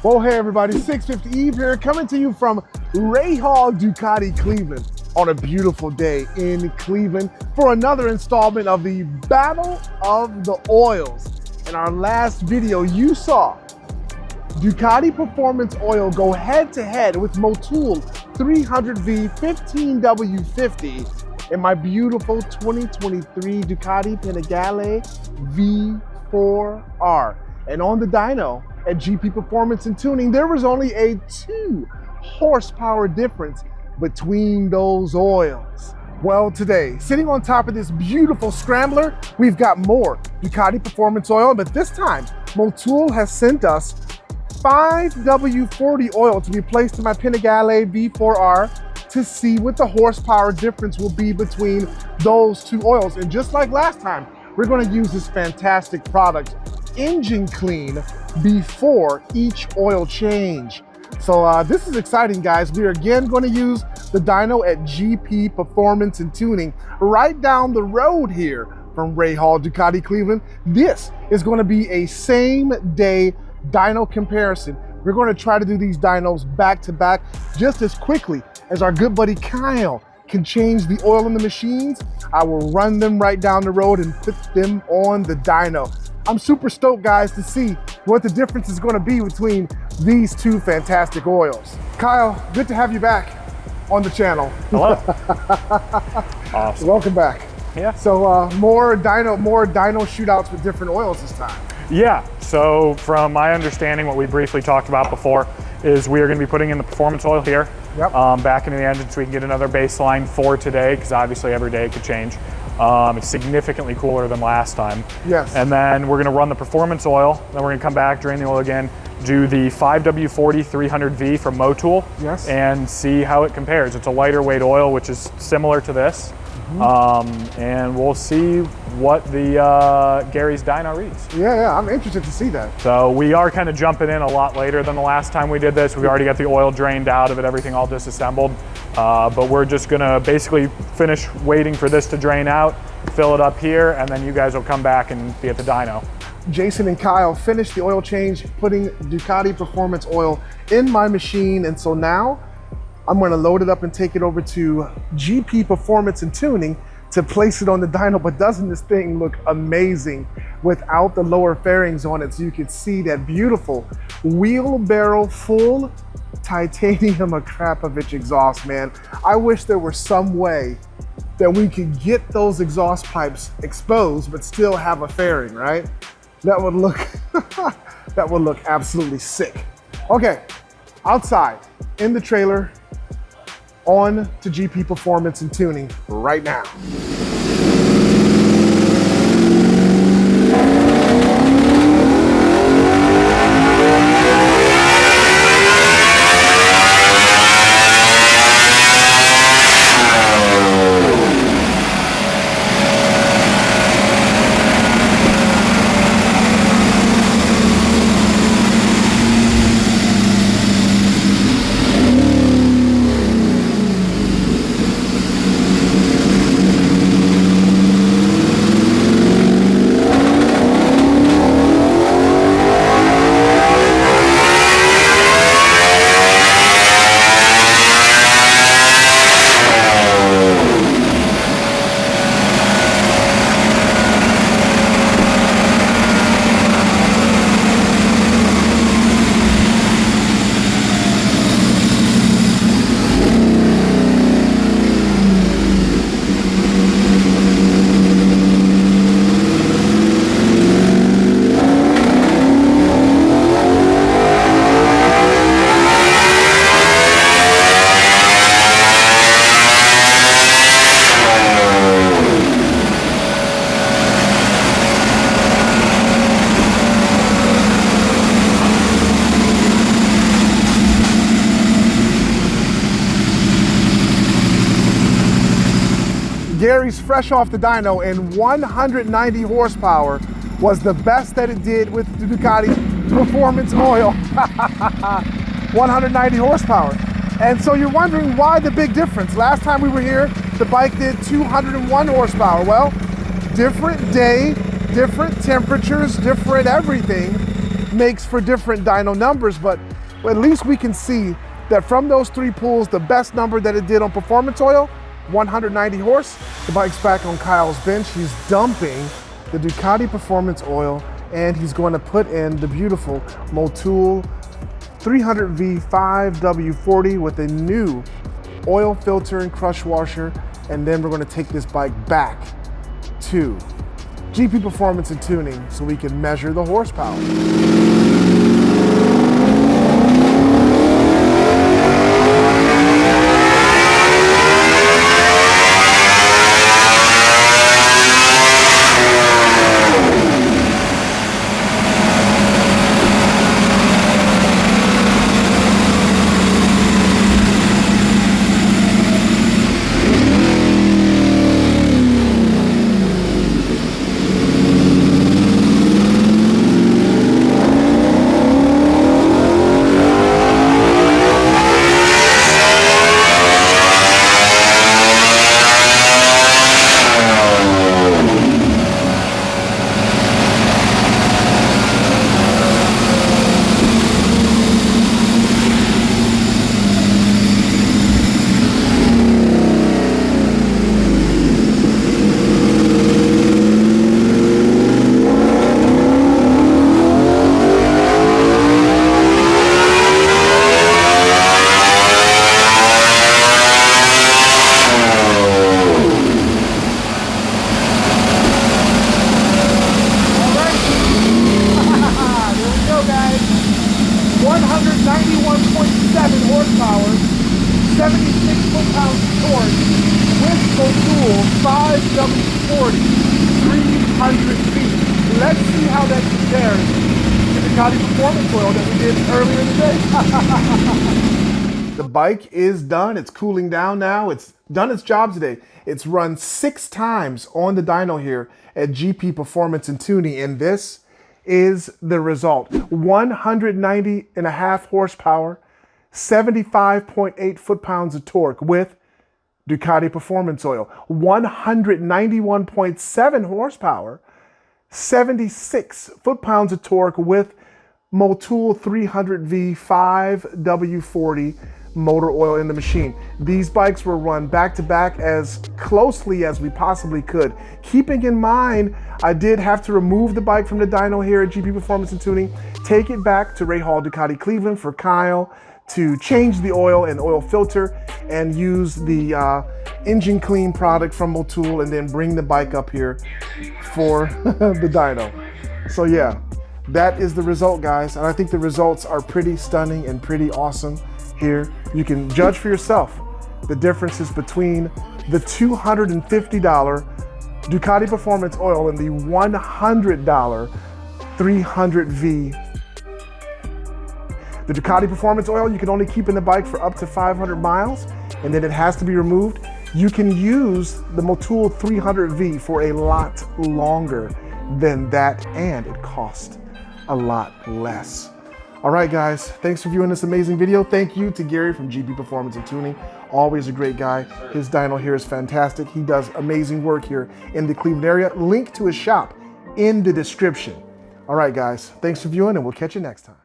Well, hey everybody, 650 Eve here, coming to you from Rahal Ducati Cleveland on a beautiful day in Cleveland for another installment of the Battle of the Oils. In our last video, you saw Ducati Performance Oil go head-to-head with Motul 300v 15W40 in my beautiful 2023 Ducati Panigale V4 R. And on the dyno at GP Performance and Tuning, there was only a 2 horsepower difference between those oils. Well, today, sitting on top of this beautiful scrambler, we've got more Ducati Performance Oil, but this time, Motul has sent us 5W40 oil to be placed in my Panigale V4 R to see what the horsepower difference will be between those two oils. And just like last time, we're going to use this fantastic product, Engine Clean, before each oil change. So this is exciting, guys. We are again going to use the dyno at GP Performance and Tuning right down the road here from Rahal Ducati Cleveland. This is going to be a same day dyno comparison. We're going to try to do these dynos back to back just as quickly as our good buddy Kyle can change the oil in the machines. I will run them right down the road and put them on the dyno. I'm super stoked, guys, to see what the difference is going to be between these two fantastic oils. Kyle, good to have you back on the channel. Hello. Awesome. Welcome back. Yeah. So more dyno shootouts with different oils this time. Yeah. So from my understanding, what we briefly talked about before is we are going to be putting in the performance oil here, back into the engine so we can get another baseline for today, because obviously every day it could change. It's significantly cooler than last time. Yes. And then we're going to run the performance oil. Then we're going to come back, drain the oil again, do the 5W40 300V from Motul, yes, and see how it compares. It's a lighter weight oil, which is similar to this. And we'll see what the Gary's dyno reads. Yeah, I'm interested to see that. So we are kind of jumping in a lot later than the last time we did this. We already got the oil drained out of it, everything all disassembled. But we're just gonna basically finish waiting for this to drain out, fill it up here, and then you guys will come back and be at the dyno. Jason and Kyle finished the oil change, putting Ducati Performance Oil in my machine, and so now I'm going to load it up and take it over to GP Performance and Tuning to place it on the dyno. But doesn't this thing look amazing without the lower fairings on it? So you can see that beautiful wheelbarrow full titanium Akrapovic exhaust, man. I wish there were some way that we could get those exhaust pipes exposed but still have a fairing, right? That would look that would look absolutely sick. Okay, outside in the trailer, on to GP Performance and Tuning right now. Gary's fresh off the dyno, and 190 horsepower was the best that it did with the Ducati Performance Oil. 190 horsepower. And so you're wondering why the big difference. Last time we were here, the bike did 201 horsepower. Well, different day, different temperatures, different everything makes for different dyno numbers, but at least we can see that from those 3 pulls, the best number that it did on performance oil, 190 horse. The bike's back on Kyle's bench. He's dumping the Ducati Performance oil, and he's going to put in the beautiful Motul 300v 5W40 with a new oil filter and crush washer. And then we're going to take this bike back to GP Performance and Tuning so we can measure the horsepower. horsepower, 76 foot-pounds of torque, with Motul 5W40, 300 feet. Let's see how that compares to the Ducati Performance oil that we did earlier today. The bike is done. It's cooling down now. It's done its job today. It's run 6 times on the dyno here at GP Performance and Tuning, and this is the result. 190.5 horsepower, 75.8 foot-pounds of torque with Ducati Performance oil. 191.7 horsepower, 76 foot-pounds of torque with Motul 300v 5W40 motor oil in the machine. These bikes were run back-to-back as closely as we possibly could. Keeping in mind, I did have to remove the bike from the dyno here at GP Performance and Tuning, take it back to Ray Hall Ducati Cleveland for Kyle to change the oil and oil filter and use the engine clean product from Motul, and then bring the bike up here for the dyno. So yeah, that is the result, guys. And I think the results are pretty stunning and pretty awesome here. You can judge for yourself the differences between the $250 Ducati Performance oil and the $100 300V. The Ducati Performance oil you can only keep in the bike for up to 500 miles, and then it has to be removed. You can use the Motul 300V for a lot longer than that, and it costs a lot less. All right, guys, thanks for viewing this amazing video. Thank you to Gary from GP Performance and Tuning. Always a great guy. His dyno here is fantastic. He does amazing work here in the Cleveland area. Link to his shop in the description. All right, guys, thanks for viewing, and we'll catch you next time.